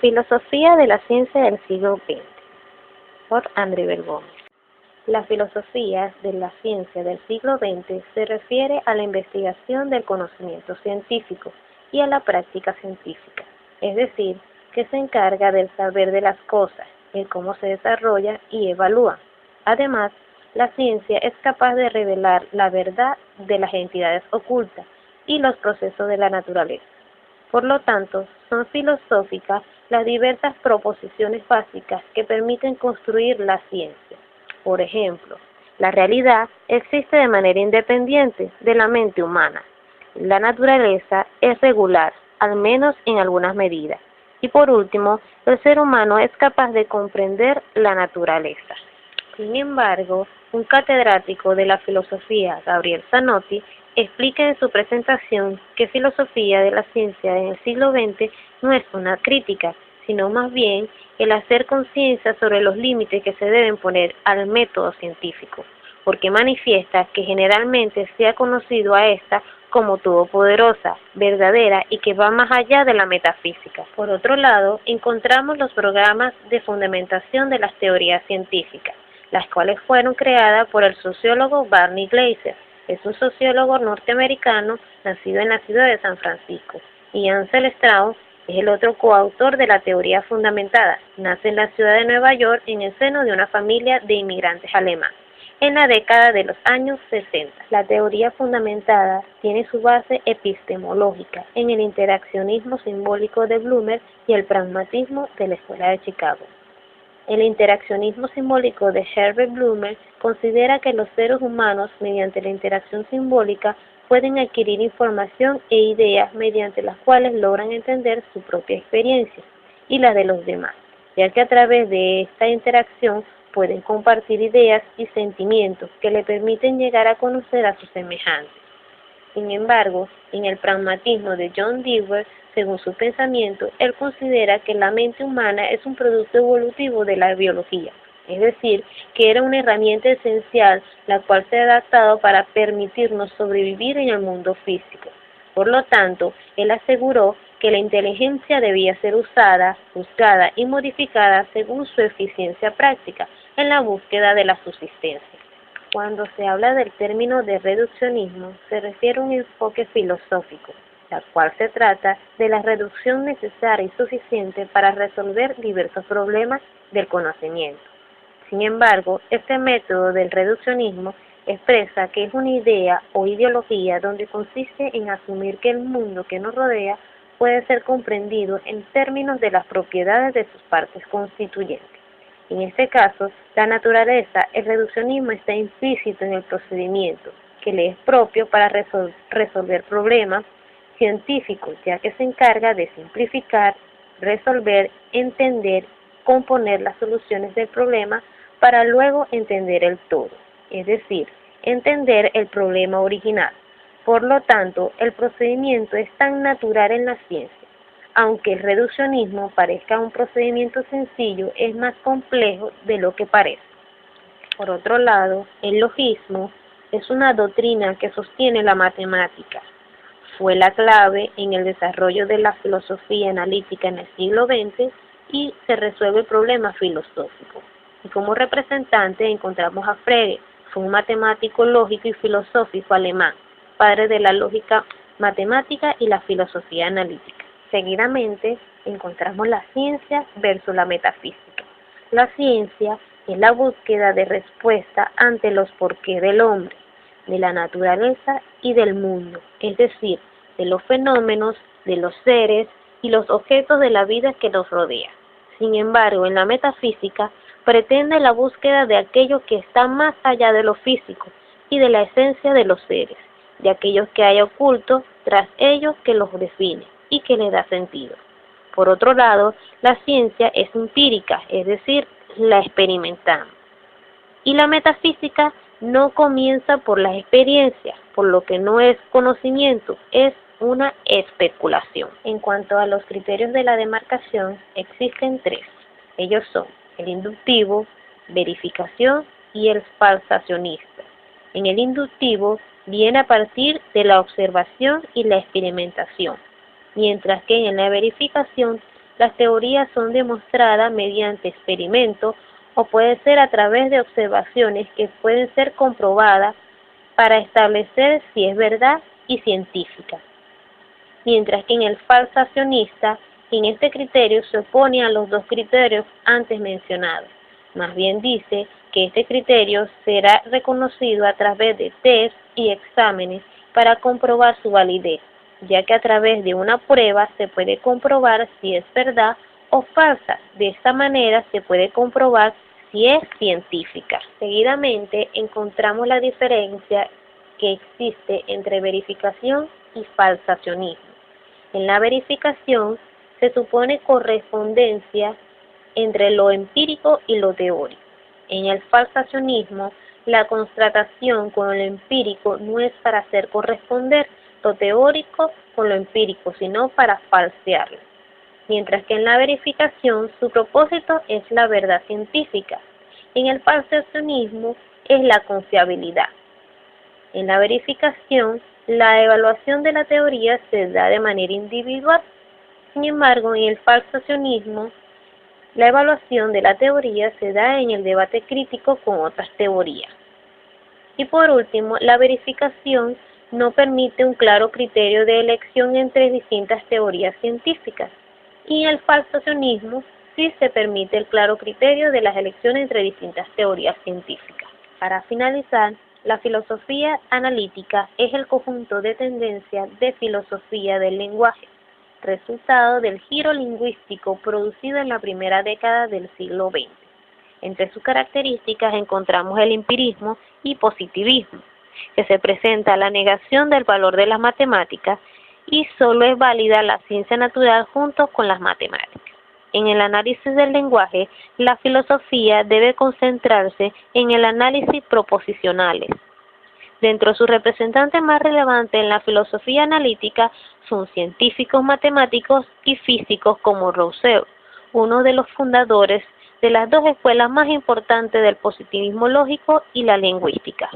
Filosofía de la ciencia del siglo XX, por André Gómez. La filosofía de la ciencia del siglo XX se refiere a la investigación del conocimiento científico y a la práctica científica, es decir, que se encarga del saber de las cosas, el cómo se desarrolla y evalúa. Además, la ciencia es capaz de revelar la verdad de las entidades ocultas y los procesos de la naturaleza. Por lo tanto, son filosóficas las diversas proposiciones básicas que permiten construir la ciencia. Por ejemplo, la realidad existe de manera independiente de la mente humana. La naturaleza es regular, al menos en algunas medidas. Y por último, el ser humano es capaz de comprender la naturaleza. Sin embargo, un catedrático de la filosofía, Gabriel Zanotti, explica en su presentación que filosofía de la ciencia en el siglo XX no es una crítica, sino más bien el hacer conciencia sobre los límites que se deben poner al método científico, porque manifiesta que generalmente se ha conocido a esta como todopoderosa, verdadera y que va más allá de la metafísica. Por otro lado, encontramos los programas de fundamentación de las teorías científicas, las cuales fueron creadas por el sociólogo Barney Glaser. Es un sociólogo norteamericano nacido en la ciudad de San Francisco, y Ansel Straus es el otro coautor de la teoría fundamentada. Nace en la ciudad de Nueva York en el seno de una familia de inmigrantes alemanes en la década de los años 60. La teoría fundamentada tiene su base epistemológica en el interaccionismo simbólico de Blumer y el pragmatismo de la Escuela de Chicago. El interaccionismo simbólico de Herbert Blumer considera que los seres humanos, mediante la interacción simbólica, pueden adquirir información e ideas mediante las cuales logran entender su propia experiencia y la de los demás, ya que a través de esta interacción pueden compartir ideas y sentimientos que le permiten llegar a conocer a sus semejantes. Sin embargo, en el pragmatismo de John Dewey, según su pensamiento, él considera que la mente humana es un producto evolutivo de la biología, es decir, que era una herramienta esencial la cual se ha adaptado para permitirnos sobrevivir en el mundo físico. Por lo tanto, él aseguró que la inteligencia debía ser usada, juzgada y modificada según su eficiencia práctica en la búsqueda de la subsistencia. Cuando se habla del término de reduccionismo, se refiere a un enfoque filosófico, la cual se trata de la reducción necesaria y suficiente para resolver diversos problemas del conocimiento. Sin embargo, este método del reduccionismo expresa que es una idea o ideología donde consiste en asumir que el mundo que nos rodea puede ser comprendido en términos de las propiedades de sus partes constituyentes. En este caso, la naturaleza, el reduccionismo está implícito en el procedimiento que le es propio para resolver problemas científicos, ya que se encarga de simplificar, resolver, entender, componer las soluciones del problema para luego entender el todo, es decir, entender el problema original. Por lo tanto, el procedimiento es tan natural en la ciencia. Aunque el reduccionismo parezca un procedimiento sencillo, es más complejo de lo que parece. Por otro lado, el logismo es una doctrina que sostiene la matemática. Fue la clave en el desarrollo de la filosofía analítica en el siglo XX y se resuelve problemas filosóficos. Y como representante encontramos a Frege, fue un matemático lógico y filosófico alemán, padre de la lógica matemática y la filosofía analítica. Seguidamente encontramos la ciencia versus la metafísica. La ciencia es la búsqueda de respuesta ante los porqués del hombre, de la naturaleza y del mundo, es decir, de los fenómenos, de los seres y los objetos de la vida que nos rodea. Sin embargo, en la metafísica pretende la búsqueda de aquello que está más allá de lo físico y de la esencia de los seres, de aquellos que hay ocultos tras ellos que los define y que le da sentido. Por otro lado, la ciencia es empírica, es decir, la experimentamos. Y la metafísica no comienza por las experiencias, por lo que no es conocimiento, es una especulación. En cuanto a los criterios de la demarcación, existen tres. Ellos son el inductivo, verificación y el falsacionista. En el inductivo viene a partir de la observación y la experimentación, mientras que en la verificación las teorías son demostradas mediante experimentos o puede ser a través de observaciones que pueden ser comprobadas para establecer si es verdad y científica. Mientras que en el falsacionista, en este criterio se opone a los dos criterios antes mencionados. Más bien dice que este criterio será reconocido a través de test y exámenes para comprobar su validez, ya que a través de una prueba se puede comprobar si es verdad o falsa. De esta manera se puede comprobar si es científica. Seguidamente encontramos la diferencia que existe entre verificación y falsacionismo. En la verificación se supone correspondencia entre lo empírico y lo teórico. En el falsacionismo, la constatación con lo empírico no es para hacer corresponder lo teórico con lo empírico, sino para falsearlo. Mientras que en la verificación su propósito es la verdad científica. En el falsacionismo es la confiabilidad. En la verificación, la evaluación de la teoría se da de manera individual. Sin embargo, en el falsacionismo, la evaluación de la teoría se da en el debate crítico con otras teorías. Y por último, la verificación no permite un claro criterio de elección entre distintas teorías científicas. Y en el falsacionismo sí se permite el claro criterio de las elecciones entre distintas teorías científicas. Para finalizar, la filosofía analítica es el conjunto de tendencias de filosofía del lenguaje, resultado del giro lingüístico producido en la primera década del siglo XX. Entre sus características encontramos el empirismo y positivismo, que se presenta la negación del valor de las matemáticas y solo es válida la ciencia natural junto con las matemáticas. En el análisis del lenguaje, la filosofía debe concentrarse en el análisis proposicionales. Dentro de sus representantes más relevantes en la filosofía analítica son científicos matemáticos y físicos como Rousseau, uno de los fundadores de las dos escuelas más importantes del positivismo lógico y la lingüística.